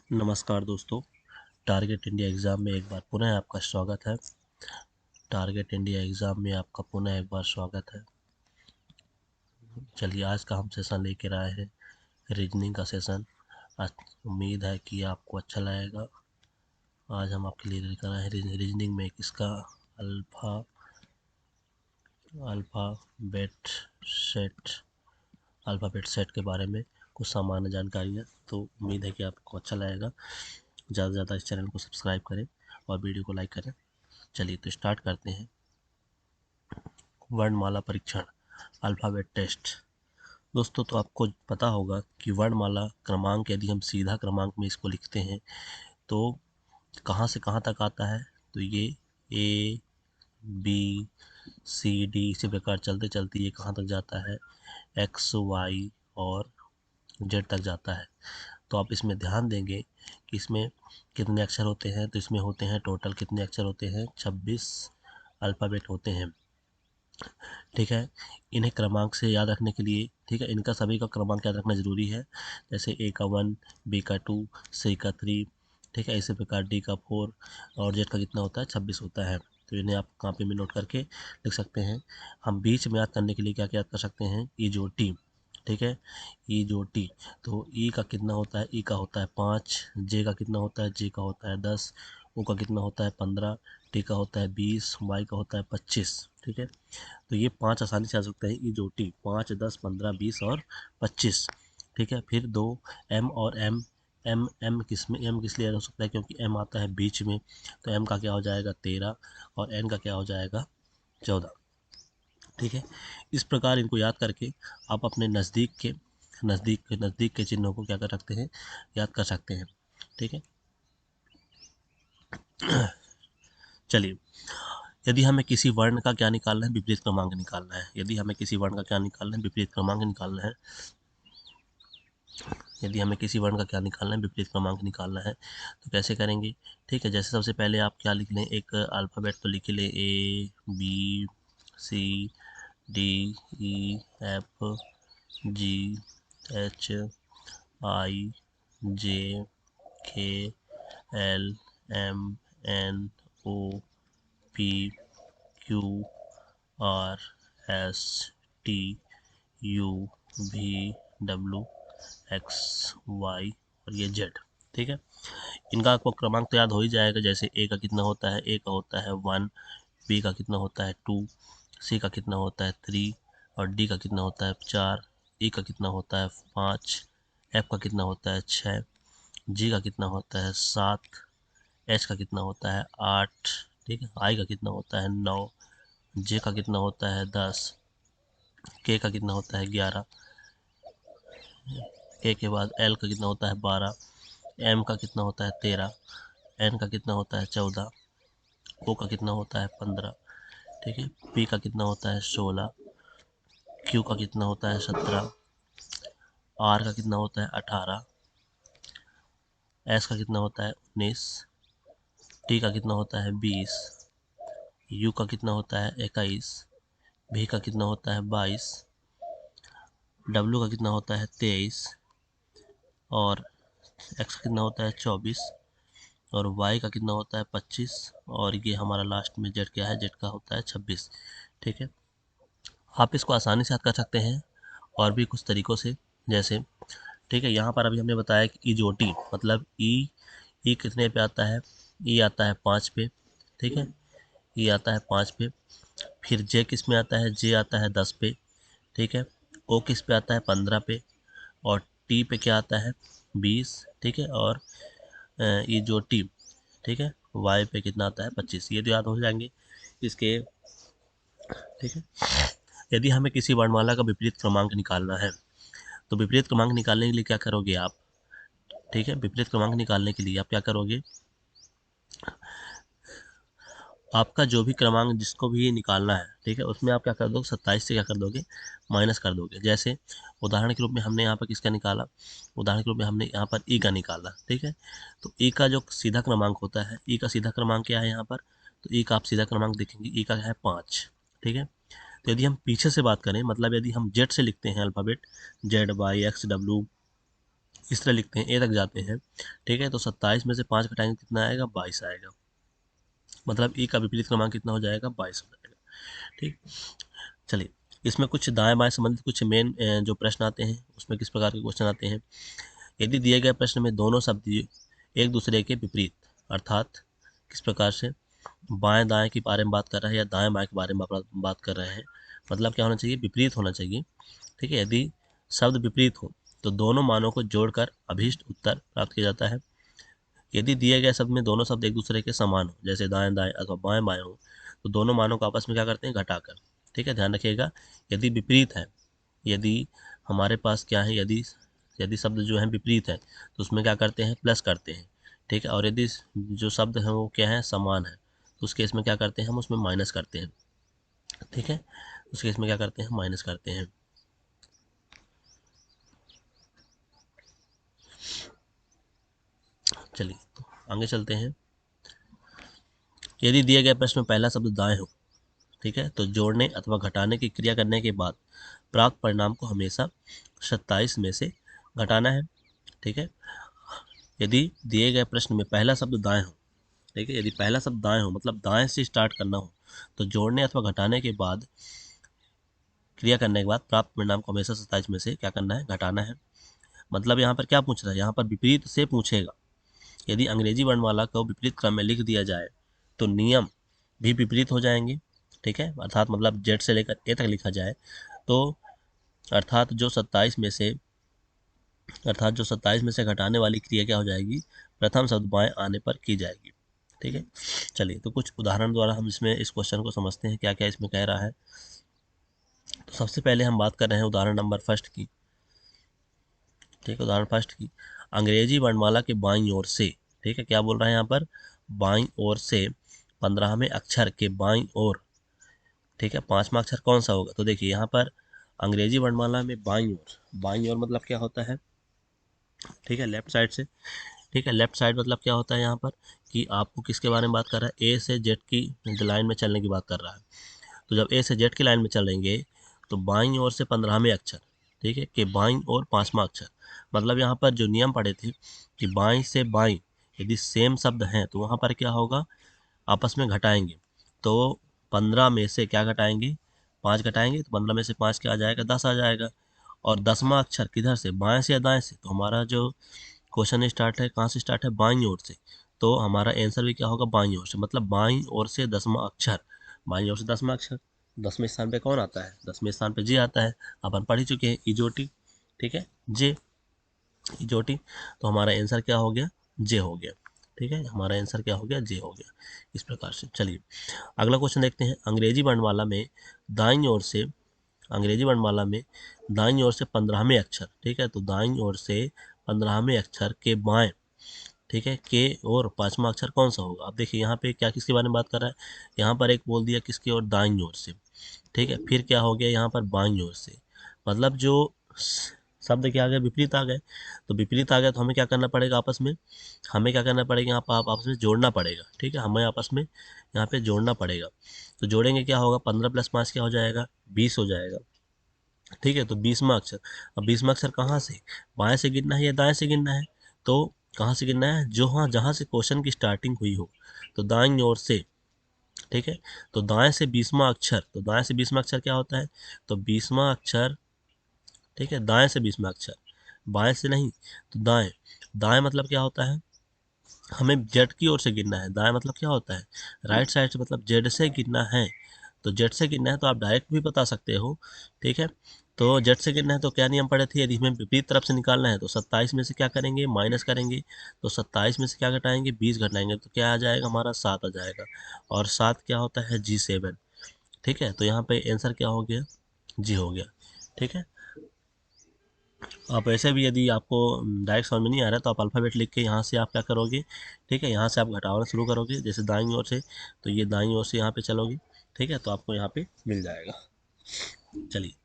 नमस्कार दोस्तों, target India exam में एक बार पुनः आपका स्वागत है। टारगेट इंडिया एग्ज़ाम में आपका पुनः एक बार स्वागत है। चलिए, आज का हम सेशन लेकर आए हैं रीजनिंग का सेशन। आज उम्मीद है कि आपको अच्छा लगेगा। आज हम आपके लिए लेकर आए हैं रीजनिंग में किसका alpha alphabet set alphabet set के बारे में कुछ सामान्य जानकारी है। तो उम्मीद है कि आपको अच्छा लगेगा। ज़्यादा से ज़्यादा इस चैनल को सब्सक्राइब करें और वीडियो को लाइक करें। चलिए तो स्टार्ट करते हैं। वर्णमाला परीक्षण, अल्फ़ाबेट टेस्ट। दोस्तों, तो आपको पता होगा कि वर्णमाला क्रमांक यदि हम सीधा क्रमांक में इसको लिखते हैं तो कहाँ से कहाँ तक आता है। तो ये ए बी सी डी इसी प्रकार चलते चलते ये कहाँ तक जाता है, एक्स वाई और जेड तक जाता है। तो आप इसमें ध्यान देंगे कि इसमें कितने अक्षर होते हैं। तो इसमें होते हैं टोटल कितने अक्षर होते हैं, 26 अल्फ़ाबेट होते हैं। ठीक है, इन्हें क्रमांक से याद रखने के लिए, ठीक है, इनका सभी का क्रमांक याद रखना ज़रूरी है। जैसे ए का 1, बी का 2, सी का 3, ठीक है, इसी प्रकार डी का 4 और जेड का कितना होता है, 26 होता है। तो इन्हें आप कॉपी में नोट करके लिख सकते हैं। हम बीच में याद करने के लिए क्या क्या याद कर सकते हैं, ई जो टी, ठीक है, ई जो टी। तो ई का कितना होता है, ई का होता है 5, जे का कितना होता है, जे का होता है 10, ओ का कितना होता है 15, टी का होता है 20, वाई का होता है 25। ठीक है, तो ये 5 आसानी से आ सकते हैं, ई जो टी 5, 10, 15, 20 और 25। ठीक है, फिर दो एम और एम। एम किस में, एम किस लिए हो सकता है, क्योंकि एम आता है बीच में। तो एम का क्या हो जाएगा 13 और एन का क्या हो जाएगा 14। ठीक है, इस प्रकार इनको याद करके आप अपने नज़दीक के चिन्हों को क्या कर सकते हैं, याद कर सकते हैं। ठीक है, चलिए, यदि हमें किसी वर्ण का क्या निकालना है, विपरीत क्रमांक निकालना है। यदि हमें किसी वर्ण का क्या निकालना है, विपरीत क्रमांक निकालना है। यदि हमें किसी वर्ण का क्या निकालना है, विपरीत क्रमांक निकालना है, तो कैसे करेंगे। ठीक है, जैसे सबसे पहले आप क्या लिख लें, एक अल्फ़ाबेट तो लिख लें, A B C D E F G H I J K L M N O P Q R S T U V W X Y और ये जेड। ठीक है, इनका आपको क्रमांक तो याद हो ही जाएगा। जैसे ए का कितना होता है, ए का होता है 1, बी का कितना होता है 2, सी का कितना होता है 3 और डी का कितना होता है 4, ई का कितना होता है 5, एफ का कितना होता है 6, जी का कितना होता है 7, एच का कितना होता है 8, ठीक है, आई का कितना होता है 9, जे का कितना होता है 10, के का कितना होता है 11, के बाद एल का कितना होता है 12, एम का कितना होता है 13, एन का कितना होता है 14, ओ का कितना होता है 15, ठीक है, पी का कितना होता है 16, क्यू का कितना होता है 17, आर का कितना होता है 18, एस का कितना होता है 19, टी का कितना होता है 20, यू का कितना होता है 21, भी का कितना होता है 22, डब्ल्यू का कितना होता है 23 और एक्स का कितना होता है 24 और वाई का कितना होता है 25 और ये हमारा लास्ट में जेड क्या है, जेड का होता है 26। ठीक है, आप इसको आसानी से याद कर सकते हैं और भी कुछ तरीक़ों से। जैसे, ठीक है, यहाँ पर अभी हमने बताया कि ई जो टी मतलब ई कितने पे आता है, ई आता है 5 पे। ठीक है, ई आता है 5 पे। फिर जे किस में आता है, जे आता है 10 पे। ठीक है, ओ किस पे आता है 15 पे और टी पे क्या आता है 20। ठीक है, और ई जो टी, ठीक है, वाई पे कितना आता है 25। ये तो याद हो जाएंगे इसके। ठीक है, यदि हमें किसी वर्णमाला का विपरीत क्रमांक निकालना है, तो विपरीत क्रमांक निकालने के लिए क्या करोगे आप। ठीक है, विपरीत क्रमांक निकालने के लिए आप क्या करोगे, आपका जो भी क्रमांक जिसको भी निकालना है, ठीक है, उसमें आप क्या कर दोगे, 27 से क्या कर दोगे, माइनस कर दोगे। जैसे उदाहरण के रूप में हमने यहाँ पर किसका निकाला, उदाहरण के रूप में हमने यहाँ पर ई का निकाला। ठीक है, तो ई का जो सीधा क्रमांक होता है, ई का सीधा क्रमांक क्या है यहाँ पर, तो ई का आप सीधा क्रमांक देखेंगे, ई का है 5। ठीक है, तो यदि हम पीछे से बात करें, मतलब यदि हम जेड से लिखते हैं alphabet, Z Y X W इस तरह लिखते हैं, ए तक जाते हैं, ठीक है। तो 27 में से 5 घटाएंगे कितना आएगा, 22 आएगा। मतलब ए का विपरीत क्रमांक कितना हो जाएगा, 22 हो जाएगा, ठीक। चलिए, इसमें कुछ दाएं बाएं संबंधित कुछ मेन जो प्रश्न आते हैं उसमें किस प्रकार के क्वेश्चन आते हैं। यदि दिए गए प्रश्न में दोनों शब्द एक दूसरे के विपरीत, अर्थात किस प्रकार से बाएं दाएं के बारे में बात कर रहा है या दाएं बाएं के बारे में बात कर रहे हैं, मतलब क्या होना चाहिए, विपरीत होना चाहिए, ठीक है। यदि शब्द विपरीत हो तो दोनों मानों को जोड़कर अभीष्ट उत्तर प्राप्त किया जाता है। यदि दिए गए शब्द में दोनों शब्द एक दूसरे के समान हो, जैसे दाएं दाएं अथवा बाएं बाएं हो, तो दोनों मानों को आपस में क्या करते हैं, घटाकर, ठीक है। ध्यान रखिएगा, यदि विपरीत है, यदि हमारे पास क्या है, यदि यदि शब्द जो है विपरीत है तो उसमें क्या करते हैं, प्लस करते हैं, ठीक है। और यदि जो शब्द है वो क्या है, समान है, तो उस केस में क्या करते हैं, हम उसमें माइनस करते हैं, ठीक है। उस केस में क्या करते हैं, माइनस करते हैं। चलिए तो आगे चलते हैं। यदि दिए गए प्रश्न में पहला शब्द दाएं हो, ठीक है, तो जोड़ने अथवा घटाने की क्रिया करने के बाद प्राप्त परिणाम को हमेशा 27 में से घटाना है, ठीक है। यदि दिए गए प्रश्न में पहला शब्द दाएं हो, ठीक है, यदि पहला शब्द दाएं हो मतलब दाएं से स्टार्ट करना हो, तो जोड़ने अथवा घटाने के बाद क्रिया करने के बाद प्राप्त परिणाम को हमेशा 27 में से क्या करना है, घटाना है। मतलब यहाँ पर क्या पूछ रहा है, यहाँ पर विपरीत से पूछेगा। यदि अंग्रेजी वर्णमाला को विपरीत क्रम में लिख दिया जाए तो नियम भी विपरीत हो जाएंगे, ठीक है। अर्थात मतलब जेड से लेकर ए तक लिखा जाए तो अर्थात जो 27 में से घटाने वाली क्रिया क्या हो जाएगी, प्रथम शब्द बाएं आने पर की जाएगी, ठीक है। चलिए तो कुछ उदाहरण द्वारा हम इसमें इस क्वेश्चन को समझते हैं क्या क्या इसमें कह रहा है। तो सबसे पहले हम बात कर रहे हैं उदाहरण नंबर फर्स्ट की, ठीक है। उदाहरण फर्स्ट की, अंग्रेजी वर्णमाला के बाईं ओर से, ठीक है, क्या बोल रहा है यहाँ पर, बाईं ओर से 15वें अक्षर के बाईं ओर, ठीक है, 5वां अक्षर कौन सा होगा। तो देखिए यहाँ पर अंग्रेजी वर्णमाला में बाईं ओर मतलब क्या होता है, ठीक है, लेफ्ट साइड से, ठीक है। लेफ्ट साइड मतलब क्या होता है यहाँ पर, कि आपको किसके बारे में बात कर रहा है, ए से जेड की लाइन में चलने की बात कर रहा है। तो जब ए से जेड की लाइन में चलेंगे तो बाईं ओर से 15वें अक्षर, ठीक है, के बाईं ओर 5वां अक्षर, मतलब यहाँ पर जो नियम पढ़े थे कि बाईं से बाईं यदि सेम शब्द हैं तो वहाँ पर क्या होगा, आपस में घटाएंगे। तो 15 में से क्या घटाएंगे, 5 घटाएंगे, तो 15 में से 5 क्या आ जाएगा, 10 आ जाएगा। और 10वां अक्षर किधर से, बाएं से या दाएं से, तो हमारा जो क्वेश्चन स्टार्ट है कहाँ से, स्टार्ट है बाईं ओर से, तो हमारा आंसर भी क्या होगा, बाईं ओर से, मतलब बाईं ओर से 10वां अक्षर, बाईं ओर से 10वां अक्षर। 10वें स्थान पे कौन आता है, 10वें स्थान पे जे आता है, अपन पढ़ ही चुके हैं, इजोटी, ठीक है, जे, इजोटी। तो हमारा आंसर क्या हो गया, जे हो गया, ठीक है, हमारा आंसर क्या हो गया, जे हो गया। इस प्रकार से चलिए अगला क्वेश्चन देखते हैं। दाईं ओर से अंग्रेजी वर्णमाला में दाईं ओर से 15वें अक्षर, ठीक है, तो दाईं ओर से 15वें अक्षर के बाएं, ठीक है, के और 5वां अक्षर कौन सा होगा। अब देखिए यहाँ पे क्या किसके बारे में बात कर रहा है, यहाँ पर एक बोल दिया किसकी ओर, दाईं ओर से, ठीक है, फिर क्या हो गया यहाँ पर बाईं ओर से, मतलब जो शब्द क्या आ गए, विपरीत आ गए। तो विपरीत आ गया तो हमें क्या करना पड़ेगा, आपस में हमें क्या करना पड़ेगा, यहाँ पर आप आपस में जोड़ना पड़ेगा, ठीक है, हमें आपस में यहाँ पे जोड़ना पड़ेगा। तो जोड़ेंगे क्या होगा, 15 + 5 क्या हो जाएगा, 20 हो जाएगा, ठीक है। तो 20वां अक्षर, अब 20वां अक्षर कहाँ से, बाएं से गिनना है या दाएं से गिनना है, तो कहाँ से गिनना है, जो हाँ जहाँ से क्वेश्चन की स्टार्टिंग हुई हो, तो दाईं ओर से, ठीक है। तो दाएं से 20वां अक्षर, तो दाएं से 20वां अक्षर क्या होता है, तो 20वां अक्षर, ठीक है, दाएं से 20वां अक्षर, बाएं से नहीं, तो दाएं, दाएं मतलब क्या होता है, हमें जेड की ओर से गिनना है। दाएं मतलब क्या होता है, राइट साइड से, मतलब जेड से गिनना है। तो जेड से गिनना है तो आप डायरेक्ट भी बता सकते हो, ठीक है। तो जेड से गिनना है तो क्या नियम पड़े थे, यदि हमें विपरीत तरफ से निकालना है तो 27 में से क्या करेंगे, माइनस करेंगे। तो 27 में से क्या घटाएंगे, 20 घटाएंगे, तो क्या आ जाएगा, हमारा 7 आ जाएगा। और 7 क्या होता है, G7, ठीक है। तो यहाँ पे आंसर क्या हो गया, जी हो गया, ठीक है। आप ऐसे भी यदि आपको डायरेक्ट समझ में नहीं आ रहा तो आप अल्फ़ाबेट लिख के यहाँ से आप क्या करोगे, ठीक है, यहाँ से आप घटाना शुरू करोगे, जैसे दाईं ओर से, तो ये दाईं ओर से यहाँ पे चलोगे, ठीक है, तो आपको यहाँ पे मिल जाएगा। चलिए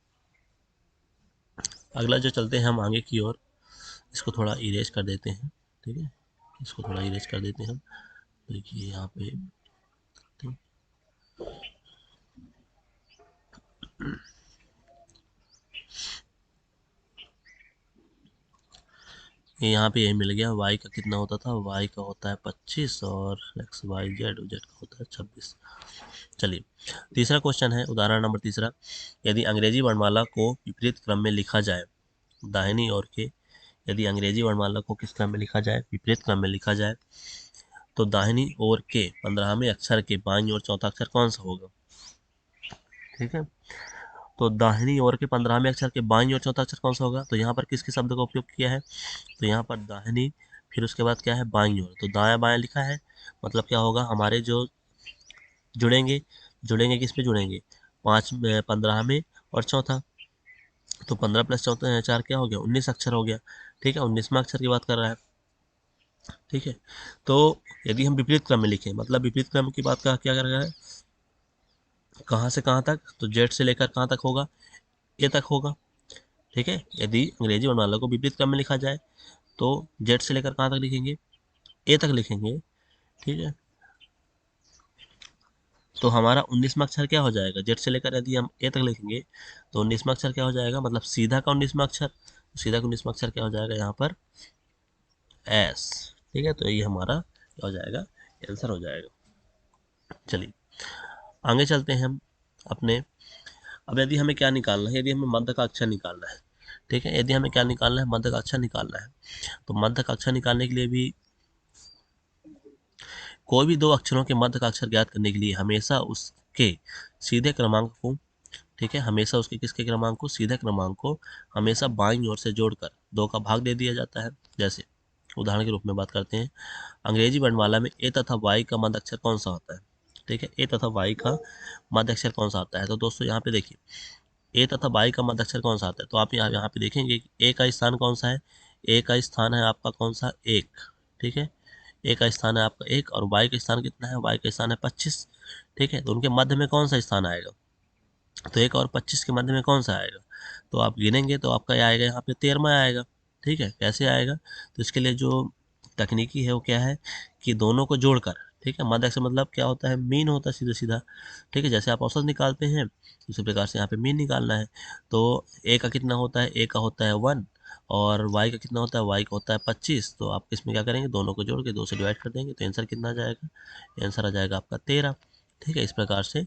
अगला जो चलते हैं हम आगे की ओर, इसको थोड़ा इरेज कर देते हैं, ठीक है, इसको थोड़ा इरेज कर देते हैं हम। देखिए यहाँ पे, ठीक, ये यहाँ पे यही मिल गया। y का कितना होता था, y का होता है 25 और x y z z का होता है 26। चलिए तीसरा क्वेश्चन है, उदाहरण नंबर तीसरा। यदि अंग्रेजी वर्णमाला को विपरीत क्रम में लिखा जाए, दाहिनी ओर के, यदि अंग्रेजी वर्णमाला को किस क्रम में लिखा जाए, विपरीत क्रम में लिखा जाए, तो दाहिनी ओर के 15वें अक्षर के बाईं ओर चौथा अक्षर कौन सा होगा। ठीक है, तो दाहिनी ओर के 15वें अक्षर के बाईं ओर चौथा अक्षर कौन सा होगा। तो यहाँ पर किसके शब्द का उपयोग किया है, तो यहाँ पर दाहिनी, फिर उसके बाद क्या है, बाईं ओर, तो दायां बायां लिखा है। मतलब क्या होगा, हमारे जो जुड़ेंगे, जुड़ेंगे किस पे जुड़ेंगे, 15 में और चौथा, तो 15 प्लस चौथा 4 क्या हो गया, 19 अक्षर हो गया। ठीक है, 19वां अक्षर की बात कर रहा है। ठीक है, तो यदि हम विपरीत क्रम में लिखें, मतलब विपरीत क्रम की बात का क्या कर रहा है, कहाँ से कहाँ तक, तो जेड से लेकर कहाँ तक होगा, ए तक होगा। ठीक है, यदि अंग्रेजी वर्णमाला को विपरीत क्रम में लिखा जाए तो जेड से लेकर कहाँ तक लिखेंगे, ए तक लिखेंगे। ठीक है, तो हमारा 19वां अक्षर क्या हो जाएगा, जेड से लेकर यदि हम ए तक लिखेंगे तो 19वां अक्षर क्या हो जाएगा, मतलब सीधा का 19वां अक्षर, सीधा का 19वां अक्षर क्या हो जाएगा यहाँ पर, एस। ठीक है, तो ये हमारा क्या हो जाएगा, आंसर हो जाएगा। चलिए आगे चलते हैं हम अपने। अब यदि हमें क्या निकालना है, यदि हमें मध्य का अक्षर निकालना है। ठीक है, यदि हमें क्या निकालना है, मध्य का अक्षर निकालना है, तो मध्य का अक्षर निकालने के लिए भी, कोई भी दो अक्षरों के मध्य का अक्षर ज्ञात करने के लिए हमेशा उसके सीधे क्रमांक को, ठीक है, हमेशा उसके किसके क्रमांक को, सीधे क्रमांक को हमेशा बाईं ओर से जोड़कर 2 का भाग दे दिया जाता है। जैसे उदाहरण के रूप में बात करते हैं, अंग्रेजी वर्णमाला में ए तथा वाई का मध्य अक्षर कौन सा होता है। ठीक है, ए तथा वाई का मध्य अक्षर कौन सा आता है, तो दोस्तों यहाँ पे देखिए, ए तथा वाई का मध्य अक्षर कौन सा आता है, तो आप यहाँ पे देखेंगे कि ए का स्थान कौन सा है, ए का स्थान है आपका कौन सा, 1। ठीक है, ए का स्थान है आपका 1 और वाई का स्थान कितना है, वाई का स्थान है 25। ठीक है, तो उनके मध्य में कौन सा स्थान आएगा, तो 1 और 25 के मध्य में कौन सा आएगा, तो आप गिनेंगे तो आपका आएगा यहाँ पे 13वां आएगा। ठीक है, कैसे आएगा, तो इसके लिए जो तकनीकी है वो क्या है कि दोनों को जोड़कर, ठीक है, मध्य अक्षर मतलब क्या होता है, मीन होता है सीधा सीधा। ठीक है, जैसे आप औसत निकालते हैं उसी प्रकार से यहाँ पे मीन निकालना है। तो ए का कितना होता है, ए का होता है 1 और वाई का कितना होता है, वाई का होता है 25। तो आप इसमें क्या करेंगे, दोनों को जोड़ के 2 से डिवाइड कर देंगे, तो आंसर कितना आ जाएगा, आंसर आ जाएगा आपका 13। ठीक है, इस प्रकार से।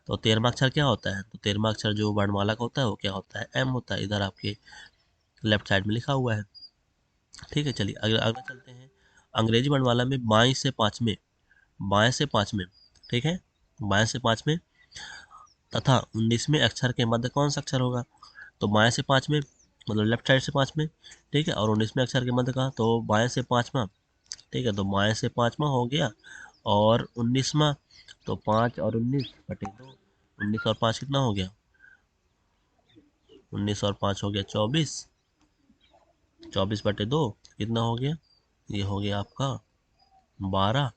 तो 13वां अक्षर क्या होता है, तो 13वां अक्षर जो वर्णमाला का होता है वो क्या होता है, एम होता है, इधर आपके लेफ्ट साइड में लिखा हुआ है। ठीक है, चलिए अगला अगला चलते हैं। अंग्रेजी वर्णमाला में बाएं से पांचवें, बाएं से पांचवें, ठीक है, बाएं से पांचवें तथा 19वें अक्षर के मध्य कौन सा अक्षर होगा, तो बाएं से पांचवें मतलब लेफ्ट साइड से पांचवें। ठीक है, और 19वें अक्षर के मध्य का, तो बाएं से पांचवा। ठीक है, तो बाएं से पांचवा हो गया और 19वां, तो 5 और 19 बटे 2, 19 और 5 कितना हो गया, 19 और 5 हो गया 24, 24 बटे 2 कितना हो गया, ये हो गया आपका 12।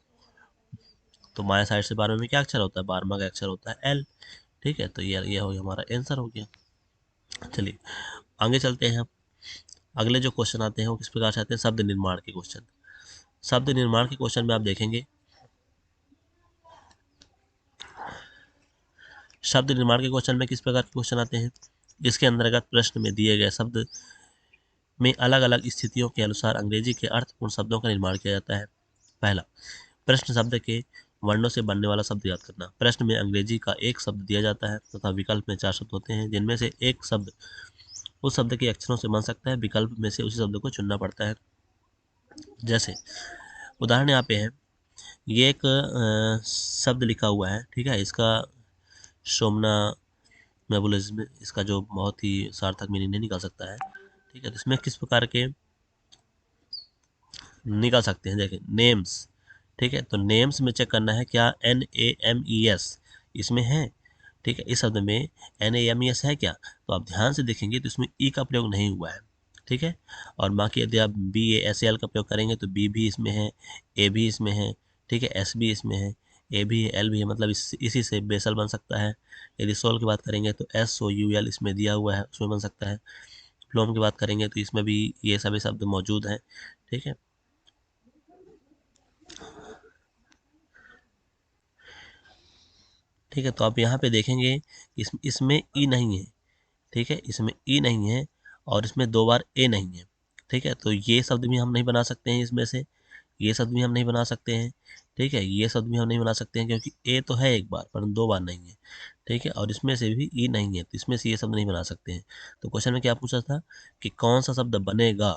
तो बाएं साइड से 12वें में क्या अक्षर होता है, 12वां का अक्षर होता है एल। ठीक है, तो ये हो गया हमारा आंसर हो गया। चलिए आगे चलते हैं। अगले जो क्वेश्चन आते हैं वो किस प्रकार से आते हैं, शब्द निर्माण के क्वेश्चन। शब्द निर्माण के क्वेश्चन में आप देखेंगे, शब्द निर्माण के क्वेश्चन में किस प्रकार के क्वेश्चन आते हैं, इसके अंतर्गत प्रश्न में दिए गए शब्द में अलग अलग स्थितियों के अनुसार अंग्रेजी के अर्थपूर्ण शब्दों का निर्माण किया जाता है। पहला, प्रश्न शब्द के वर्णों से बनने वाला शब्द याद करना। प्रश्न में अंग्रेजी का एक शब्द दिया जाता है तथा विकल्प में 4 शब्द होते हैं, जिनमें से एक शब्द उस शब्द के अक्षरों से बन सकता है, विकल्प में से उसी शब्द को चुनना पड़ता है। जैसे उदाहरण यहाँ पे है, ये एक शब्द लिखा हुआ है, ठीक है, इसका सोमना नेबुलिज्म, इसका जो बहुत ही सार्थक मीनिंग नहीं निकाल सकता है। ठीक है, तो इसमें किस प्रकार के निकाल सकते हैं, देखिए नेम्स। ठीक है, तो नेम्स में चेक करना है क्या NAMES इसमें है। ठीक है, इस शब्द में NAMES है क्या, तो आप ध्यान से देखेंगे तो इसमें ई का प्रयोग नहीं हुआ है। ठीक है, और बाकी यदि आप BASAL का प्रयोग करेंगे तो बी भी इसमें है, ए भी इसमें है, ठीक है, एस भी इसमें है, ए भी है, एल भी है, मतलब इसी से बेसल बन सकता है। यदि सोल की बात करेंगे तो SOUL इसमें दिया हुआ है, उसमें बन सकता है। फ्लोम की बात करेंगे तो इसमें भी ये सभी शब्द मौजूद हैं। ठीक है, ठीक है, तो आप यहाँ पे देखेंगे इसमें ई नहीं है। ठीक है, इसमें ई नहीं है और इसमें 2 बार ए नहीं है। ठीक है, तो ये शब्द भी हम नहीं बना सकते हैं इसमें से, ये शब्द भी हम नहीं बना सकते हैं। ठीक है, ये शब्द भी हम नहीं बना सकते हैं क्योंकि ए तो है एक बार पर दो बार नहीं है। ठीक है, और इसमें से भी ई नहीं है, तो इसमें से ये शब्द नहीं बना सकते हैं। तो क्वेश्चन में क्या पूछा था कि कौन सा शब्द बनेगा,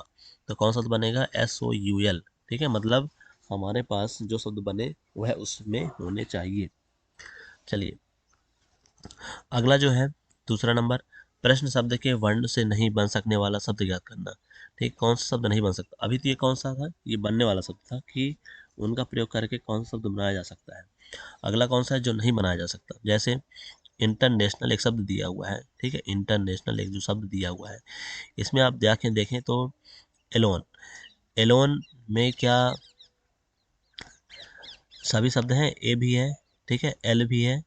तो कौन सा शब्द बनेगा, SOUL। ठीक है, मतलब हमारे पास जो शब्द बने वह उसमें होने चाहिए। चलिए अगला जो है दूसरा नंबर, प्रश्न शब्द के वर्ण से नहीं बन सकने वाला शब्द ज्ञात करना। ठीक, कौन सा शब्द नहीं बन सकता, अभी तो ये कौन सा था, ये बनने वाला शब्द था कि उनका प्रयोग करके कौन सा शब्द बनाया जा सकता है। अगला कौन सा है जो नहीं बनाया जा सकता, जैसे इंटरनेशनल एक शब्द दिया हुआ है। ठीक है, इंटरनेशनल एक जो शब्द दिया हुआ है, इसमें आप देखें तो एलोन, एलोन में क्या सभी शब्द हैं, ए भी है, ठीक है, एल भी है,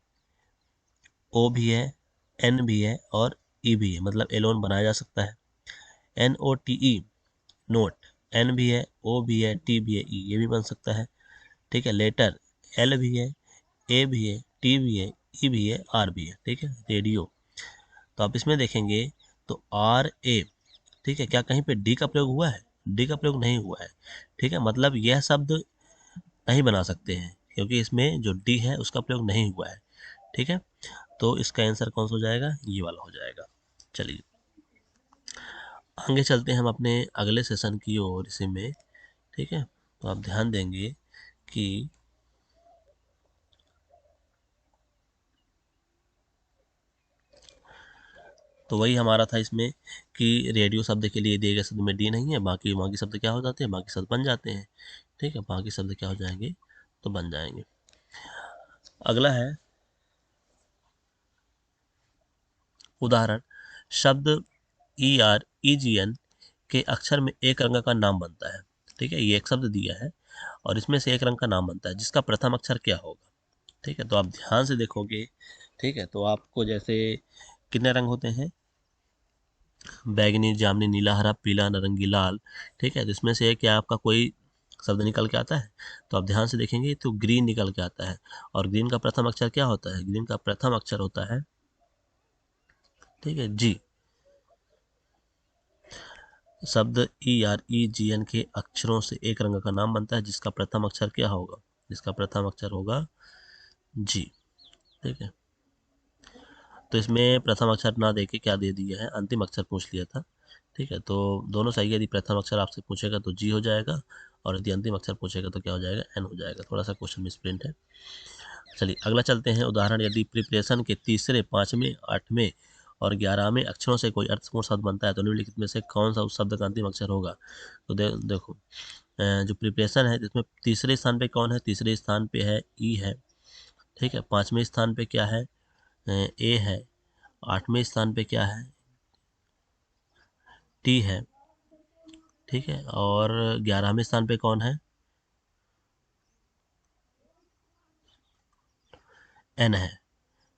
ओ भी है, एन भी है और ई भी है, मतलब एलोन बनाया जा सकता है। NOTE, नोट, एन भी है, ओ भी है, टी भी है, ई, ये भी बन सकता है। ठीक है, लेटर, एल भी है, ए भी है, टी भी है, ई भी है, आर भी है। ठीक है, रेडियो, तो आप इसमें देखेंगे तो RA। ठीक है, क्या कहीं पे डी का प्रयोग हुआ है, डी का प्रयोग नहीं हुआ है। ठीक है, मतलब यह शब्द नहीं बना सकते हैं क्योंकि इसमें जो डी है उसका प्रयोग नहीं हुआ है। ठीक है, तो इसका आंसर कौन सा हो जाएगा, ये वाला हो जाएगा। चलिए आगे चलते हैं हम अपने अगले सेशन की ओर इसी में। ठीक है, तो आप ध्यान देंगे कि तो वही हमारा था इसमें कि रेडियो शब्द के लिए दिए गए शब्द में डी नहीं है, बाकी बाकी शब्द क्या हो जाते हैं, बाकी शब्द बन जाते हैं। ठीक है, बाकी शब्द क्या हो जाएंगे, तो बन जाएंगे। अगला है उदाहरण, शब्द EREGN के अक्षर में एक रंग का नाम बनता है। ठीक है, ये एक शब्द दिया है और इसमें से एक रंग का नाम बनता है जिसका प्रथम अक्षर क्या होगा। ठीक है, तो आप ध्यान से देखोगे। ठीक है, तो आपको जैसे कितने रंग होते हैं, बैगनी, जामुनी, नीला, हरा, पीला, नारंगी, लाल। ठीक है, तो इसमें से क्या आपका कोई शब्द निकल के आता है, तो आप ध्यान से देखेंगे तो ग्रीन निकल के आता है। और ग्रीन का प्रथम अक्षर क्या होता है, ग्रीन का प्रथम अक्षर होता है, ठीक है, जी। शब्द EREGN के अक्षरों से एक रंग का नाम बनता है जिसका प्रथम अक्षर क्या होगा, जिसका प्रथम अक्षर होगा जी। ठीक है, तो इसमें प्रथम अक्षर ना देके क्या दे दिया है, अंतिम अक्षर पूछ लिया था। ठीक है, तो दोनों सही है, यदि प्रथम अक्षर आपसे पूछेगा तो जी हो जाएगा और यदि अंतिम अक्षर पूछेगा तो क्या हो जाएगा, एन हो जाएगा। थोड़ा सा क्वेश्चन मिसप्रिंट है। चलिए अगला चलते हैं उदाहरण, यदि प्रिपरेशन के तीसरे, पाँचवें, आठवें और 11वें अक्षरों से कोई अर्थपूर्ण शब्द बनता है तो निम्नलिखित में से कौन सा उस शब्द का अंतिम अक्षर होगा। तो देखो जो प्रिपरेशन है इसमें तीसरे स्थान पे कौन है, तीसरे स्थान पे है ई है। ठीक है, पाँचवें स्थान पे क्या है, ए है। आठवें स्थान पे क्या है, टी है। ठीक है, और 11वें स्थान पे कौन है, एन है।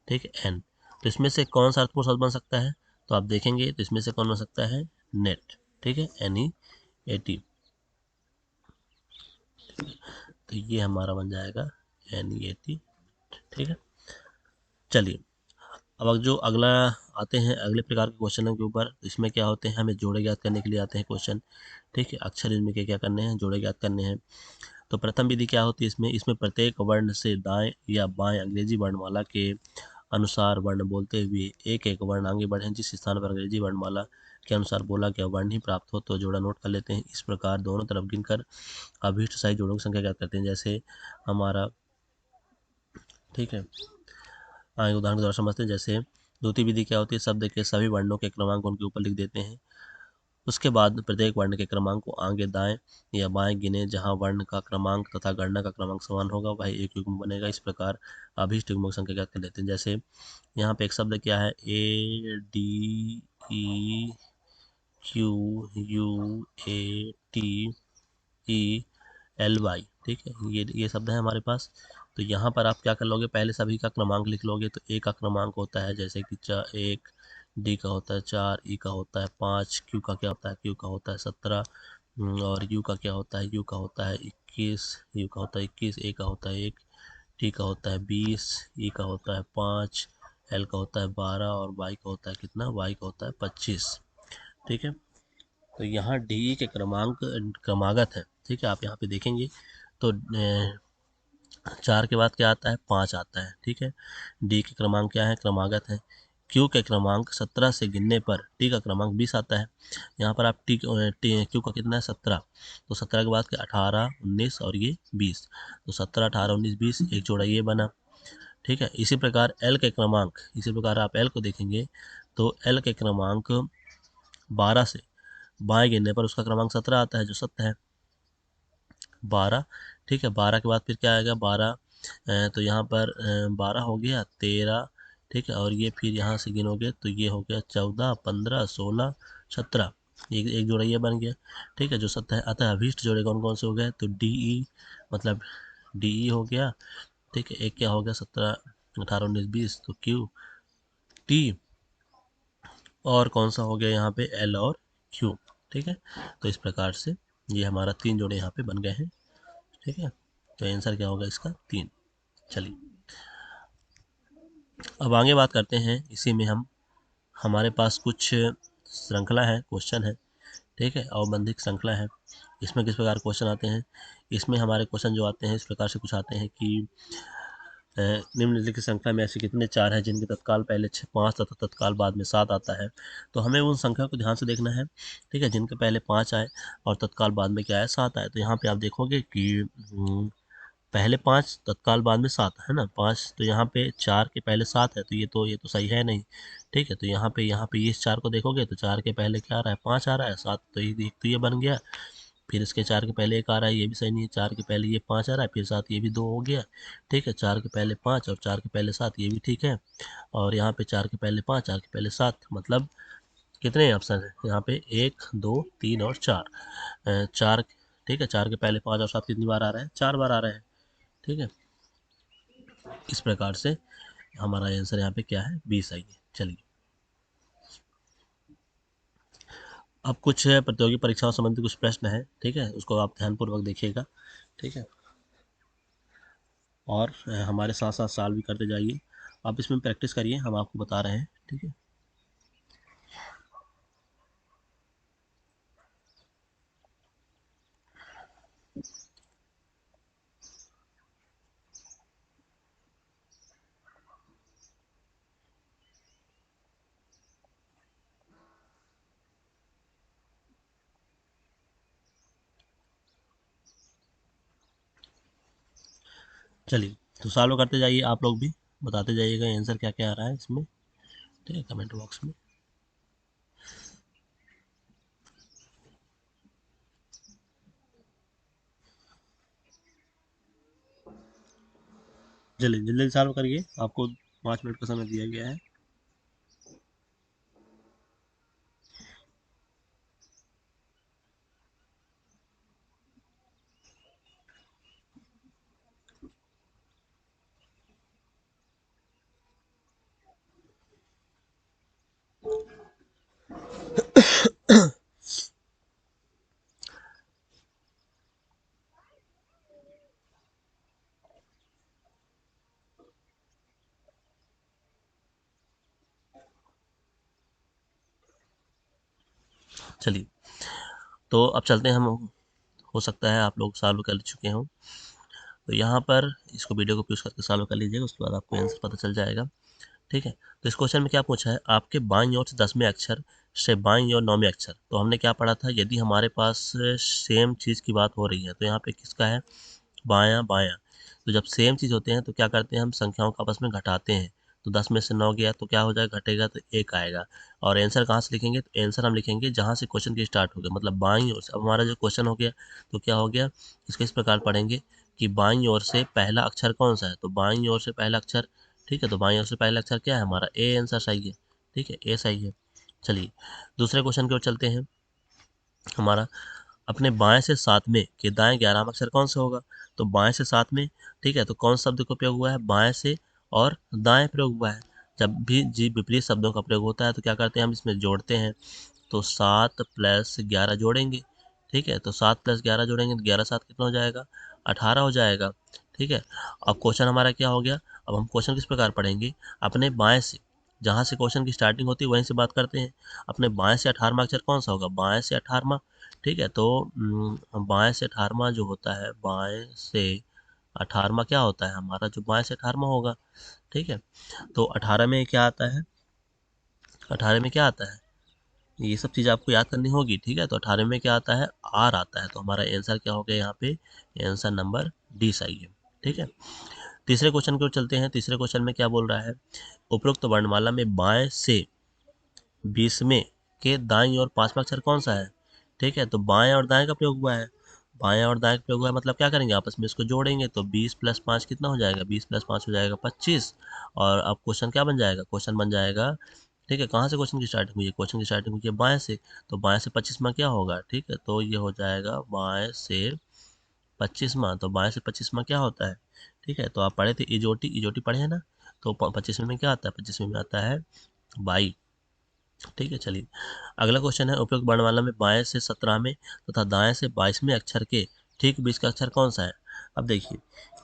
ठीक है, एन। तो इसमें से कौन सा अर्थपूर्ण शब्द बन सकता है, तो आप देखेंगे तो इसमें से कौन बन सकता है, नेट। ठीक है, NEAT। तो ये हमारा बन जाएगा NEAT। ठीक है, चलिए अब जो अगला आते हैं अगले प्रकार के क्वेश्चनों के ऊपर, इसमें क्या होते हैं, हमें जोड़े ज्ञात करने के लिए आते हैं क्वेश्चन। ठीक है, अक्षर इनमें क्या क्या करने हैं, जोड़े ज्ञात करने हैं। तो प्रथम विधि क्या होती है इसमें, इसमें प्रत्येक वर्ण से दाएं या बाएं अंग्रेजी वर्णमाला के अनुसार वर्ण बोलते हुए एक एक वर्ण आगे बढ़ें, जिस स्थान पर अंग्रेजी वर्णमाला के अनुसार बोला गया वर्ण ही प्राप्त हो तो जोड़ा नोट कर लेते हैं। इस प्रकार दोनों तरफ गिनकर अभीष्ट शाही जोड़ों की संख्या ज्ञात करते हैं। जैसे हमारा, ठीक है, आगे उदाहरण के द्वारा समझते हैं। जैसे द्वितीय विधि क्या होती है, शब्द के सभी वर्णों के क्रमांक उनके ऊपर लिख देते हैं, उसके बाद प्रत्येक वर्ण के क्रमांक को आगे दाएं या बाएं गिने, जहां वर्ण का क्रमांक तथा गणना का क्रमांक समान होगा वही एक युग्म बनेगा। इस प्रकार अभीष्ट युग्मों की संख्या ज्ञात कर लेते हैं। जैसे यहाँ पे एक शब्द क्या है, ADEQUATELY। ठीक है, ये शब्द है हमारे पास। तो यहाँ पर आप क्या कर लोगे, पहले सभी का क्रमांक लिख लोगे। तो ए का क्रमांक होता है जैसे कि 1, डी का होता है 4, ई का होता है 5, क्यू का क्या होता है, क्यू का होता है 17, और यू का क्या होता है, यू का होता है 21, यू का होता है 21, ए का होता है 1, टी का होता है 20, ई का होता है 5, एल का होता है 12 और वाई का होता है कितना, वाई का होता है 25। ठीक है, तो यहाँ डी के क्रमागत है, ठीक है। आप यहाँ पे देखेंगे तो 4 के बाद क्या आता है, 5 आता है, ठीक है। डी के क्रमांक क्या है, क्रमागत है। क्यू के क्रमांक 17 से गिनने पर टी का क्रमांक 20 आता है। यहाँ पर आप क्यू का कितना है, 17, तो 17 के बाद क्या, 18, 19 और ये 20, तो 17, 18, 19, 20, एक जोड़ा ये बना, ठीक है। इसी प्रकार एल के क्रमांक, इसी प्रकार आप एल को देखेंगे तो एल के क्रमांक 12 से बाएं गिनने पर उसका क्रमांक 17 आता है, जो सत्य है, 12, ठीक है। 12 के बाद फिर क्या आएगा, 12, तो यहाँ पर 12 हो गया, 13, ठीक है, और ये फिर यहाँ से गिनोगे तो ये हो गया 14, 15, 16, 17, एक जोड़ा ये बन गया, ठीक है, जो सत्य है। अतः अभीष्ट जोड़े कौन कौन से हो गए, तो डी ई, मतलब डी ई हो गया, ठीक है। एक क्या हो गया, 17, 18, 19, 20, तो क्यू टी, और कौन सा हो गया यहाँ पे, एल और क्यू, ठीक है। तो इस प्रकार से ये हमारा 3 जोड़े यहाँ पे बन गए हैं, ठीक है। तो आंसर क्या होगा इसका, 3। चलिए अब आगे बात करते हैं, इसी में हम, हमारे पास कुछ श्रृंखला है, क्वेश्चन है, ठीक है, अवबंधित श्रृंखला है। इसमें किस प्रकार क्वेश्चन आते हैं, इसमें हमारे क्वेश्चन जो आते हैं इस प्रकार से कुछ आते हैं कि निम्नलिखित श्रृंखला में ऐसे कितने चार हैं जिनके तत्काल पहले 5 तथा तत्काल बाद में 7 आता है। तो हमें उन संख्या को ध्यान से देखना है, ठीक है, जिनके पहले 5 आए और तत्काल बाद में क्या आया, 7 आए। तो यहाँ पे आप देखोगे कि पहले 5 तत्काल बाद में 7 है ना, 5, तो यहाँ पे 4 के पहले 7 है, तो ये तो सही है नहीं, ठीक है। तो यहाँ पे इस 4 को देखोगे तो 4 के पहले क्या आ रहा है, 5 आ रहा है, 7, तो एक तो ये बन गया। फिर इसके 4 के पहले 1 आ रहा है, ये भी सही नहीं है, 4 के पहले ये 5 आ रहा है, फिर 7, ये भी 2 हो गया, ठीक है। 4 के पहले 5 और 4 के पहले 7, ये भी ठीक है। और यहाँ पे 4 के पहले 5, 4 के पहले 7, मतलब कितने ऑप्शन है यहाँ पे, 1, 2, 3 और 4, 4, ठीक है। 4 के पहले 5 और 7 कितनी बार आ रहा है, 4 बार आ रहा है, ठीक है। इस प्रकार से हमारा आंसर यहाँ पे क्या है, 20 आई है। चलिए अब कुछ प्रतियोगी परीक्षाओं संबंधी कुछ प्रश्न है, ठीक है, उसको आप ध्यानपूर्वक देखिएगा, ठीक है, और हमारे साथ साथ सॉल्व भी करते जाइए। आप इसमें प्रैक्टिस करिए, हम आपको बता रहे हैं, ठीक है। चलिए तो सॉल्व करते जाइए, आप लोग भी बताते जाइएगा आंसर क्या क्या आ रहा है इसमें, ठीक है, कमेंट बॉक्स में। जल्दी जल्दी सॉल्व करिए, आपको 5 मिनट का समय दिया गया है। चलिए तो अब चलते हैं हम, हो सकता है आप लोग सॉल्व कर चुके हों, तो यहाँ पर इसको वीडियो को पॉज करके सॉल्व कर लीजिएगा, उसके बाद आपको आंसर पता चल जाएगा, ठीक है। तो इस क्वेश्चन में क्या पूछा है, आपके बाईं ओर से 10वें अक्षर से बाईं ओर 9वें अक्षर, तो हमने क्या पढ़ा था, यदि हमारे पास सेम चीज़ की बात हो रही है तो यहाँ पे किसका है, बायां बायां। तो जब सेम चीज़ होते हैं तो क्या करते हैं, हम संख्याओं को आपस में घटाते हैं, तो 10 में से 9 गया तो क्या हो जाएगा, घटेगा तो 1 आएगा। और आंसर कहाँ से लिखेंगे, तो आंसर हम लिखेंगे जहाँ से क्वेश्चन की स्टार्ट हो गया, मतलब बाईं ओर से। अब हमारा जो क्वेश्चन हो गया तो क्या हो गया, इसको इस प्रकार पढ़ेंगे कि बाईं ओर से पहला अक्षर कौन सा है, तो बाईं ओर से पहला अक्षर, ठीक है, तो बाईं ओर से पहला अक्षर क्या है हमारा, ए, आंसर सही है, ठीक है, ए सही है। चलिए दूसरे क्वेश्चन की ओर चलते हैं। हमारा अपने बाएं से सातवें के दाएं 11वां अक्षर कौन सा होगा, तो बाएं से सातवें, ठीक है, तो कौन सा शब्द का प्रयोग हुआ है, बाएं से और दाएं प्रयोग हुआ है। जब भी जी विपरीत शब्दों का प्रयोग होता है तो क्या करते हैं, हम इसमें जोड़ते हैं, तो 7 प्लस 11 जोड़ेंगे, ठीक है, तो 7 प्लस 11 जोड़ेंगे तो 11 7 कितना हो जाएगा, 18 हो जाएगा, ठीक है। अब क्वेश्चन हमारा क्या हो गया, अब हम क्वेश्चन किस प्रकार पढ़ेंगे, अपने बाएं से जहाँ से क्वेश्चन की स्टार्टिंग होती है वहीं से बात करते हैं। अपने बाएं से 18वां अक्षर कौन सा होगा, बाएं से 18वां। ठीक है, तो बाएं से 18वां जो होता है, बाएं से 18वां क्या होता है हमारा, जो बाएं से 18वां होगा। ठीक है, तो 18 में क्या आता है, 18 में क्या आता है, ये सब चीज़ आपको याद करनी होगी। ठीक है, तो 18 में क्या आता है, आर आता है। तो हमारा आंसर क्या हो गया यहाँ पे, आंसर नंबर डी सही है। ठीक है, तीसरे क्वेश्चन की ओर चलते हैं। तीसरे क्वेश्चन में क्या बोल रहा है, उपरोक्त वर्णमाला में बाएं से 20वें के दाईं और 5वां अक्षर कौन सा है। ठीक है, तो बाएं और दाएं का प्रयोग हुआ है, बाएं और दाएं का प्रयोग हुआ है, मतलब क्या करेंगे, आपस में इसको जोड़ेंगे। तो 20 + 5 कितना हो जाएगा, 20 + 5 हो जाएगा 25। और अब क्वेश्चन क्या बन जाएगा, क्वेश्चन बन जाएगा। ठीक है, कहाँ से क्वेश्चन की स्टार्टिंग हुई है, क्वेश्चन की स्टार्टिंग हुई है बाएं से। तो बाएं से 25वां क्या होगा, ठीक है, तो ये हो जाएगा बाएं से 25वां। तो बाएं से 25वां क्या होता है, ठीक है, तो आप पढ़े थे इजोटी, इजोटी पढ़े हैं ना। तो 25वें में क्या आता है, 25वें में आता है 22। ठीक है, चलिए अगला क्वेश्चन है, उपयुक्त वर्णमाला में बाएं से 17वें तथा दाएं से 22वें अक्षर के ठीक बीच का अक्षर कौन सा है। अब देखिए,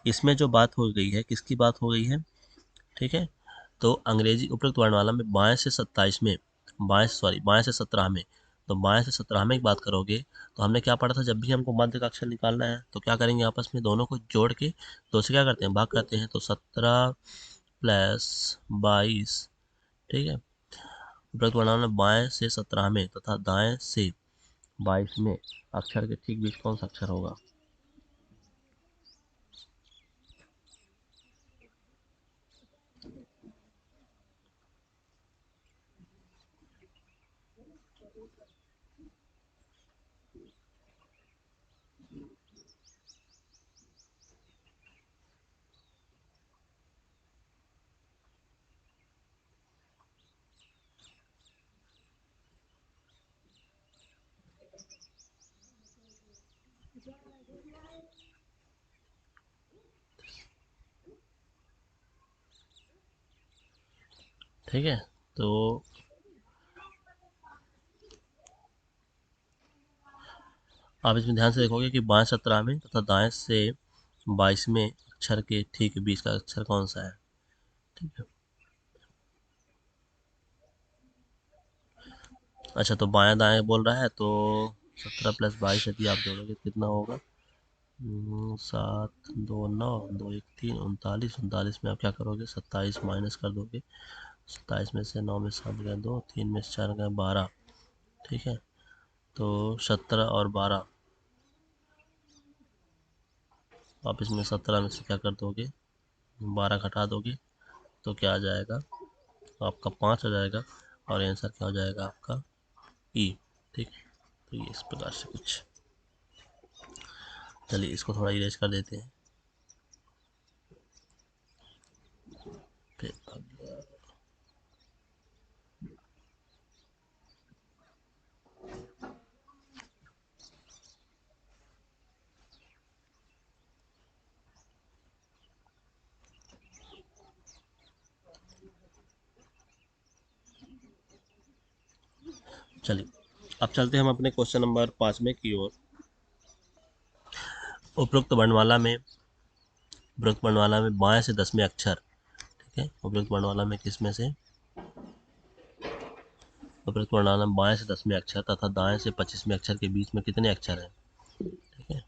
इसमें जो बात हो गई है, किसकी बात हो गई है। ठीक है, तो अंग्रेजी उपयुक्त वर्णमाला में बाएं से 27वें, बाएं से 17वें, तो बाएं से 17वें की बात करोगे तो हमने क्या पढ़ा था, जब भी हमको मध्य का अक्षर निकालना है तो क्या करेंगे, आपस में दोनों को जोड़ के दो से क्या करते हैं, भाग करते हैं। तो 17 + 22। ठीक है, उपयुक्त वर्णमाला में बाएं से 17वें तथा दाएं से 22वें अक्षर के ठीक बीच कौन सा अक्षर होगा। ठीक है, तो आप इसमें ध्यान से देखोगे कि बाएं 17वें तथा दाएं से 22वें अक्षर के ठीक बीच का अक्षर कौन सा है। ठीक है, अच्छा, तो बायां दाएं बोल रहा है, तो 17 + 22 यदि आप जोड़ोगे तो कितना होगा, 7 2 9 2 1 3 39, 39 में आप क्या करोगे, 27 माइनस कर दोगे। 27 में से 9 में 7 गए 2, 3 में से 4 गए 12। ठीक है, तो 17 और 12, आप इसमें 17 में से क्या कर दोगे, 12 घटा दोगे तो क्या आ जाएगा, आपका 5 आ जाएगा। और आंसर क्या हो जाएगा आपका, ई। ठीक है, तो ये इस प्रकार से कुछ, चलिए इसको थोड़ा इरेज कर देते हैं। फिर चलिए, अब चलते हैं हम अपने क्वेश्चन नंबर 5 में की ओर। उपरोक्त वर्णमाला में, उपरोक्त वर्णमाला में बाएं से 10वें अक्षर। ठीक है, उपरोक्त वर्णमाला में किस में से, उपरोक्त वर्णमाला में बाएं से 10वें अक्षर तथा दाएं से 25वें अक्षर के बीच में कितने अक्षर हैं। ठीक है,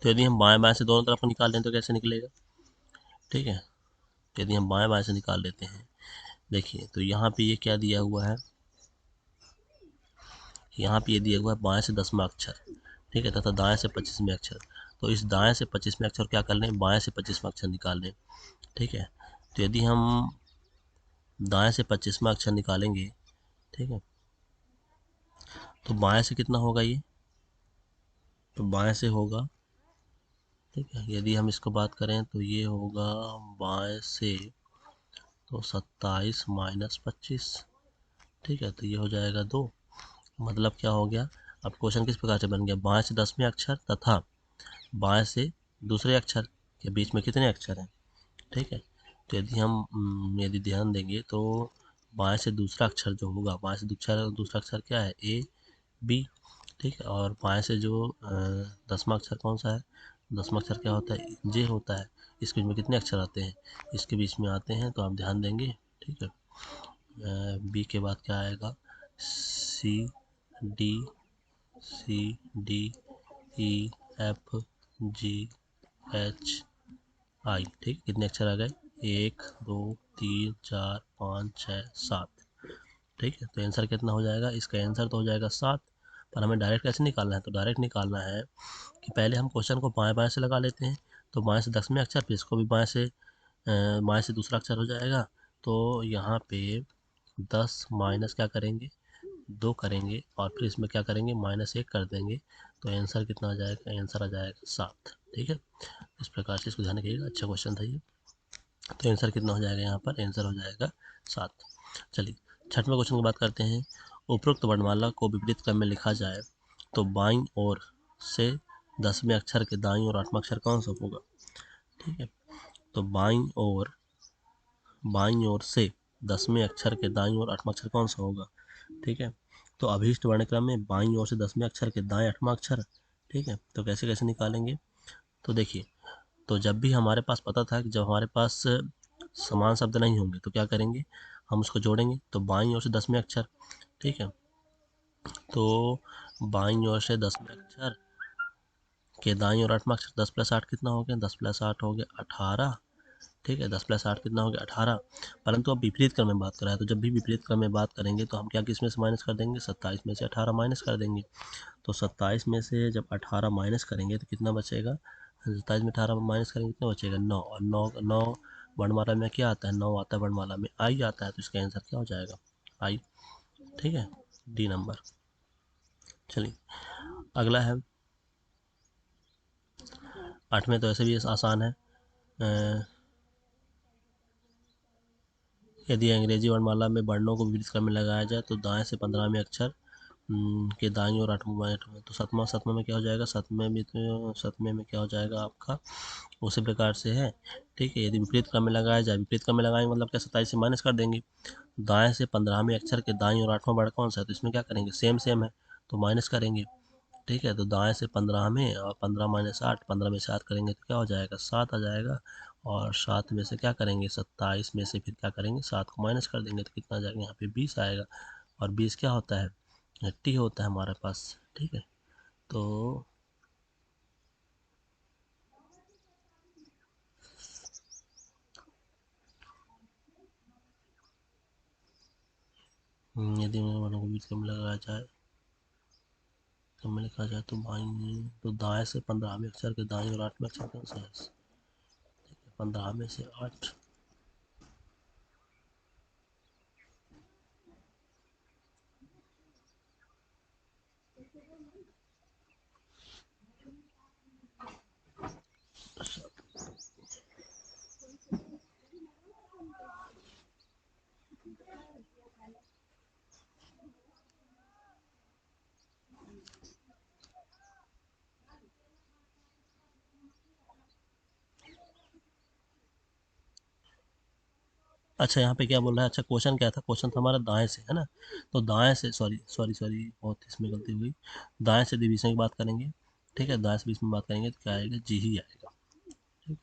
तो यदि हम बाएं बाएं से दोनों तरफ निकाल लें तो कैसे निकलेगा। ठीक है, तो यदि हम बाएं बाएं से निकाल लेते हैं, देखिए तो यहाँ पे ये क्या दिया हुआ है, यहाँ पे ये दिया हुआ है बाएं से 10वां अक्षर। ठीक है, तथा दाएं से 25वें अक्षर। तो इस दाएं से 25वें अक्षर क्या कर लें, बाएं से 25वां अक्षर निकाल लें। ठीक है, तो यदि हम दाएं से 25वां अक्षर निकालेंगे ठीक है। तो बाएं से कितना होगा ये, तो बाएं से होगा, ठीक है, यदि हम इसको बात करें तो ये होगा बाएं से तो 27 माइनस 25, ठीक है, तो ये हो जाएगा 2। मतलब क्या हो गया, अब क्वेश्चन किस प्रकार से बन गया, बाएं से 10वें अक्षर तथा बाएं से दूसरे अक्षर के बीच में कितने अक्षर हैं, ठीक है। तो यदि हम यदि ध्यान देंगे तो बाएं से दूसरा अक्षर जो होगा, बाएं से दूसरा अक्षर क्या है, ए बी, ठीक है, और बाएं से जो 10वां अक्षर कौन सा है, 10वां अक्षर क्या होता है, जे होता है। इसके बीच में कितने अक्षर आते हैं, इसके बीच में आते हैं, तो आप ध्यान देंगे, ठीक है। बी के बाद क्या आएगा, C D, C D E F G H I, ठीक, कितने अक्षर आ गए, 1 2 3 4 5 6 7, ठीक है। तो आंसर कितना हो जाएगा, इसका आंसर तो हो जाएगा 7। पर हमें डायरेक्ट कैसे निकालना है, तो डायरेक्ट निकालना है कि पहले हम क्वेश्चन को बाएं बाएं से लगा लेते हैं, तो बाएं से 10वें अक्षर, फिर इसको भी बाएं से दूसरा अक्षर हो जाएगा। तो यहाँ पे 10 माइनस क्या करेंगे, 2 करेंगे, और फिर इसमें क्या करेंगे, -1 कर देंगे। तो आंसर कितना आ जाएगा, आंसर आ जाएगा 7, ठीक है। इस प्रकार से इसको ध्यान रखिएगा, अच्छा क्वेश्चन था ये। तो आंसर कितना हो जाएगा, यहाँ पर आंसर हो जाएगा 7। चलिए 6वें क्वेश्चन की बात करते हैं। उपरोक्त वर्णमाला को विपरीत क्रम में लिखा जाए तो बाईं ओर से 10वें अक्षर के दाईं और 8वां अक्षर कौन सा होगा, ठीक है। तो बाईं ओर से 10वें अक्षर के दाईं और 8वां अक्षर कौन सा होगा, ठीक है। तो अभीष्ट वर्णक्रम में बाईं ओर से 10वें अक्षर के दाएं 8वां अक्षर, ठीक है। तो कैसे कैसे निकालेंगे, तो देखिए, तो जब भी हमारे पास पता था कि जब हमारे पास समान शब्द नहीं होंगे तो क्या करेंगे, हम उसको जोड़ेंगे। तो बाईं ओर से 10वें अक्षर, ठीक है, तो बाईं ओर से 10वें अक्षर के दाईं और 8वां अक्षर, 10 + 8 कितना हो गया, 10 + 8 हो गया 18, ठीक है, 10 + 8 कितना हो गया 18। परंतु अब विपरीत क्रम में बात कर रहा है, तो जब भी विपरीत क्रम में बात करेंगे तो हम क्या किस में से माइनस कर देंगे, 27 में से 18 माइनस कर देंगे। तो 27 में से जब 18 माइनस करेंगे तो कितना बचेगा, 27 में 18 माइनस करेंगे कितना बचेगा, 9, और 9 वर्णमाला में क्या आता है, 9 आता है, वर्णमाला में आई आता है, तो इसका आंसर क्या हो जाएगा, आई, ठीक है, डी नंबर। चलिए अगला है 8वें, तो ऐसे भी आसान है। यदि अंग्रेजी वर्णमाला में वर्णों को विपरीत क्रम में लगाया जाए तो दाएं से 15वें अक्षर के दाईं और 8वां, तो सतवें में क्या हो जाएगा, सतवें में क्या हो जाएगा आपका, उसी प्रकार से है, ठीक है। यदि विपरीत क्रम में लगाया जाए, विपरीत क्रम में लगाएंगे मतलब क्या, 27 से माइनस कर देंगे। दाएं से 15वें अक्षर के दाईं और 8वां वर्ड कौन सा है, तो इसमें क्या करेंगे, सेम सेम है, तो माइनस करेंगे, ठीक है। तो दाएं से 15 में, और 15 माइनस 8, 15 में से 8 करेंगे तो क्या हो जाएगा, 7 आ जाएगा। और 7 में से क्या करेंगे, 27 में से फिर क्या करेंगे, 7 को माइनस कर देंगे तो कितना आ जाएगा, यहाँ पे 20 आएगा। और 20 क्या होता है, टी होता है हमारे पास, ठीक है। तो यदि वर्णों को बीच में लगाया जाए, तो में लिखा जाए तो बाईं, तो दाएं से 15वें अक्षर के दाईं और 8वें अक्षर कौन सा है, 15 में से 8, अच्छा यहाँ पे क्या बोल रहा है, अच्छा क्वेश्चन क्या था, क्वेश्चन था हमारा दाएं से, है ना। तो दाएं से, सॉरी सॉरी सॉरी, बहुत इसमें गलती हुई, दाएं से डिवीजन की बात करेंगे, ठीक है, दाएं से बीच में बात करेंगे तो क्या आएगा, जी ही आएगा, ठीक।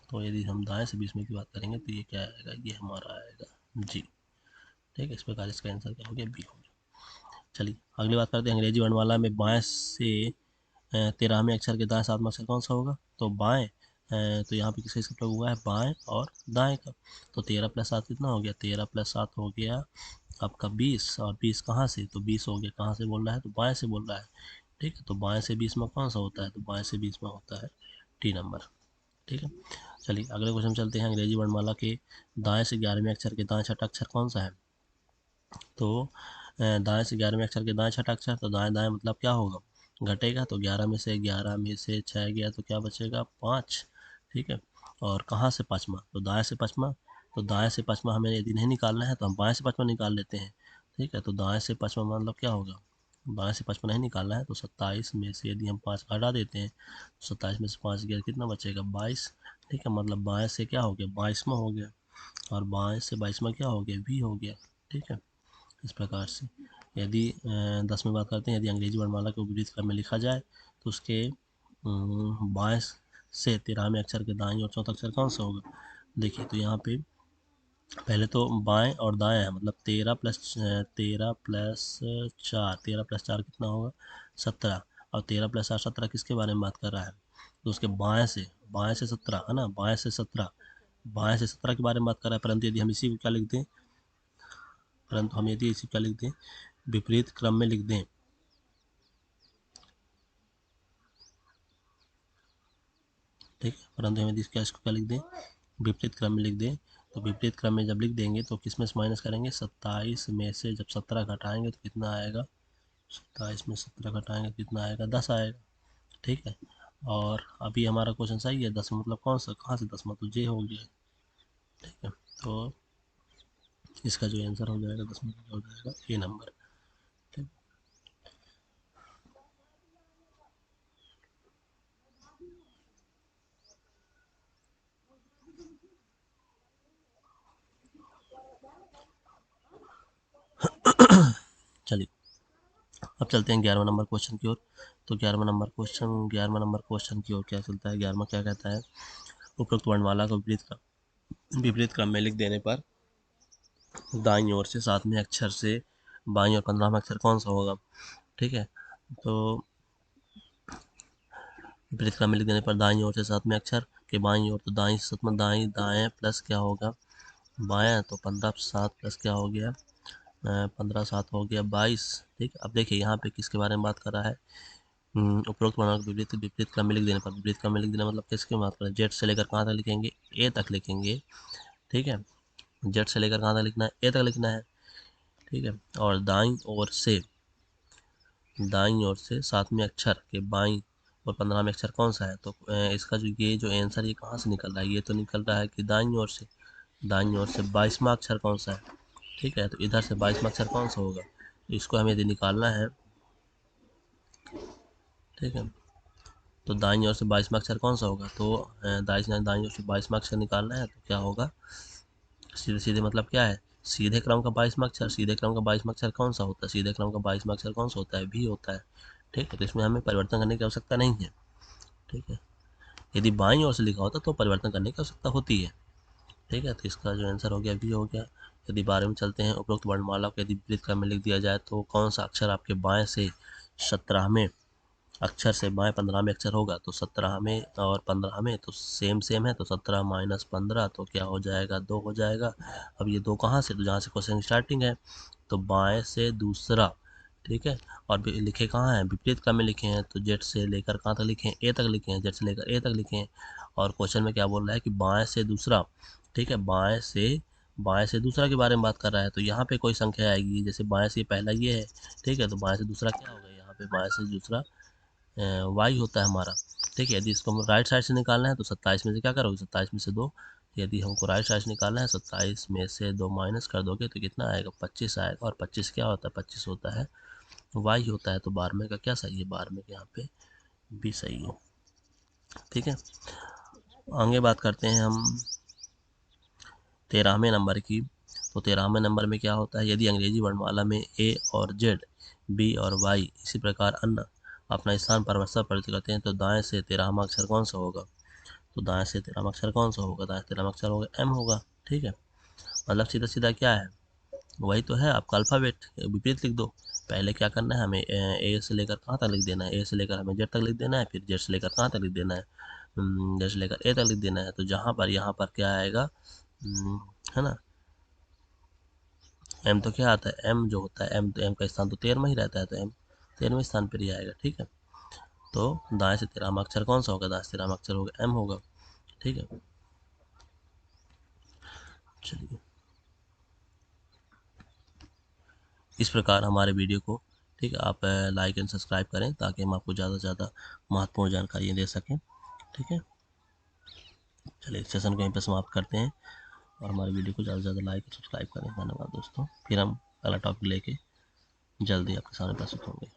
तो यदि हम दाएं से बीच में की बात करेंगे तो ये क्या आएगा, ये हमारा आएगा जी, ठीक है। इस प्रकार इसका आंसर क्या हो गया, बी हो गया। चलिए अगली बात करते हैं, अंग्रेजी वर्णमाला में बाएं से 13वें अक्षर के दाएं 7वां अक्षर कौन सा होगा, तो बाएं, तो यहाँ पे किसका इसका प्रयोग हुआ है, बाएं और दाएं का। तो 13 + 7 कितना हो गया, 13 + 7 हो गया आपका 20, और 20 कहाँ से, तो 20 हो गया, कहाँ से बोल रहा है, तो बाएं से बोल रहा है, ठीक है। तो बाएं से 20 में कौन सा होता है, तो बाएं से 20 में होता है टी नंबर, ठीक है। चलिए अगले क्वेश्चन चलते हैं, अंग्रेजी वर्णमाला के दाएं से 11वें अक्षर के दाएं छठा अक्षर कौन सा है, तो दाएं से 11वें अक्षर के दाएं छठा अक्षर, तो दाएं दाएं मतलब क्या होगा, घटेगा। तो 11 में से 6 गया तो क्या बचेगा, 5। ठीक है। और कहाँ से पाँचवा, तो दाएं से पाँचवा। तो दाएं से पाँचवा हमें यदि नहीं निकालना है तो हम बाएं से पाँचवा निकाल लेते हैं। ठीक है। तो दाएं से पाँचवा मतलब क्या होगा, बाएं से पाँचवा नहीं निकालना है तो 27 में से यदि हम 5 हटा देते हैं तो 27 में से 5 गया कितना बचेगा, 22। ठीक है। मतलब बाएं से क्या हो गया, 22वां हो गया, और बाएं से 22वां क्या हो गया, भी हो गया। ठीक है। इस प्रकार से यदि 10 में बात करते हैं, यदि अंग्रेजी वर्णमाला को विपरीत क्रम में लिखा जाए तो उसके बाएं से 13वें अक्षर के दाएं और चौथा अक्षर कौन सा होगा। देखिए तो यहाँ पे पहले तो बाएं और दाएं है, मतलब 13 प्लस 4, 13 प्लस 4 कितना होगा, 17। और 13 प्लस 4 17 किसके बारे में बात कर रहा है, तो उसके बाएं से 17 है ना, बाएं से 17 के बारे में बात कर रहा है। परंतु यदि हम इसी को क्या लिख दें, विपरीत क्रम में लिख दें। ठीक है। परंतु हम यदि इसको क्या लिख दें, विपरीत क्रम में लिख दें, तो विपरीत क्रम में जब लिख देंगे तो किस में से माइनस करेंगे, 27 में से जब 17 घटाएंगे तो कितना आएगा, 27 में 17 घटाएंगे तो कितना आएगा, 10 आएगा। ठीक है। और अभी हमारा क्वेश्चन सही है, 10 मतलब कौन सा, कहाँ से 10 मतलब जे हो गया। ठीक है। तो इसका जो आंसर हो जाएगा 10 मतलब हो जाएगा ए नंबर। ठीक। चलिए अब चलते हैं 11वें नंबर क्वेश्चन की ओर। तो 11वें नंबर क्वेश्चन की ओर क्या चलता है, 11वां क्या कहता है, उपरोक्त वर्णमाला को विपरीत क्रम में लिख देने पर दाईं ओर से 7वें अक्षर से बाईं और 15वां अक्षर कौन सा होगा। ठीक है। तो विपरीत क्रम में लिख देने पर दाईं ओर से 7वें अक्षर के बाईं ओर, तो दाईं से 7वां, दाईं दाएं प्लस क्या होगा, बायां। तो 15 7 प्लस क्या हो गया, 15 7 हो गया 22। ठीक। अब देखिए यहाँ पे किसके बारे में बात कर रहा है, उपरोक्त वर्णों को विपरीत विपरीत क्रम में लिख देने पर, विपरीत क्रम में लिख देना मतलब किसकी बात करें, जेड से लेकर कहाँ तक लिखेंगे, ए तक लिखेंगे। ठीक है। जेड से लेकर कहाँ तक लिखना है, ए तक लिखना है। ठीक है। और दाईं ओर से 7वें अक्षर के बाईं और 15वें अक्षर कौन सा है, तो इसका जो आंसर ये कहाँ से निकल रहा है, ये तो निकल रहा है कि दाईं ओर से 22वां अक्षर कौन सा है। ठीक है। तो इधर से 22वां अक्षर कौन सा होगा, इसको हमें यदि निकालना है। ठीक है। तो दाईं ओर से 22वां अक्षर कौन सा होगा, तो दाईं ओर से 22वां अक्षर निकालना है तो क्या होगा, सीधे सीधे मतलब क्या है, सीधे क्रम का 22वां अक्षर, सीधे क्रम का 22वां अक्षर कौन सा होता है, सीधे क्रम का 22वां अक्षर कौन सा होता है, भी होता है। ठीक है। तो इसमें हमें परिवर्तन करने की आवश्यकता नहीं है। ठीक है। यदि बाईं ओर से लिखा होता तो परिवर्तन करने की आवश्यकता होती है। ठीक है। तो इसका जो आंसर हो गया बी हो गया। यदि बारे में चलते हैं, उपरोक्त वर्णमाला को यदि विपरीत क्रम में लिख दिया जाए तो कौन सा अक्षर आपके बाएं से 17वें अक्षर से बाएं 15वें अक्षर होगा, तो 17वें और 15वें तो सेम सेम है, तो 17 माइनस 15 तो क्या हो जाएगा, 2 हो जाएगा। अब ये 2 कहाँ से, तो जहाँ से क्वेश्चन स्टार्टिंग है, तो बाएं से दूसरा। ठीक है। और लिखे कहाँ हैं, विपरीत क्रम में लिखे हैं, तो जेड से लेकर कहाँ तक लिखे हैं, ए तक लिखे हैं, जेड से लेकर ए तक लिखे हैं। और क्वेश्चन में क्या बोल रहा है कि बाएं से दूसरा। ठीक है। बाएं से दूसरा के बारे में बात कर रहा है, तो यहाँ पे कोई संख्या आएगी, जैसे बाएं से पहला ये है। ठीक है। तो बाएं से दूसरा क्या होगा, यहाँ पे बाएं से दूसरा वाई होता है हमारा। ठीक है। यदि इसको हम राइट साइड से निकालना है तो 27 में से क्या करोगे, 27 में से 2। यदि हमको राइट साइड से निकालना है, 27 में से 2 माइनस कर दोगे तो कितना आएगा, 25 आएगा। और 25 क्या होता है, 25 होता है वाई होता है। तो 12वें का क्या सही है, 12वें के यहाँ पे भी सही है। ठीक है। आगे बात करते हैं हम 13वें नंबर की। तो 13वें नंबर में क्या होता है, यदि अंग्रेजी वर्णमाला में ए और जेड, बी और वाई इसी प्रकार अन्य अपना स्थान परिवर्तन प्रकट करते हैं तो दाएं से 13वां अक्षर कौन सा होगा, तो दाएं से 13वां अक्षर कौन सा होगा, दाएं से 13वां अक्षर होगा एम होगा। ठीक है। मतलब सीधा सीधा क्या है, वही तो है, आपका अल्फ़ाबेट विपरीत लिख दो। पहले क्या करना है, हमें ए से लेकर कहाँ तक लिख देना है, ए से लेकर हमें जेड तक लिख देना है, फिर जेड से लेकर कहाँ तक लिख देना है, जेड से लेकर ए तक लिख देना है। तो जहाँ पर यहाँ पर क्या आएगा, है ना, एम तो क्या आता है, एम जो होता है एम, तो एम का स्थान तो 13वां ही रहता है, तो एम 13वें स्थान पर ही आएगा। ठीक है। तो दाएं से 13वां अक्षर कौन सा होगा, दाएं से 13वां अक्षर होगा एम होगा। ठीक है। चलिए इस प्रकार हमारे वीडियो को, ठीक है, आप लाइक एंड सब्सक्राइब करें ताकि हम आपको ज़्यादा से ज़्यादा महत्वपूर्ण जानकारियाँ दे सकें। ठीक है, चलिए सेशन को यहीं पर समाप्त करते हैं और हमारे वीडियो को ज़्यादा से ज़्यादा लाइक और सब्सक्राइब करें। धन्यवाद दोस्तों, फिर हम अगला टॉपिक लेके जल्दी आपके सामने प्रस्तुत होंगे।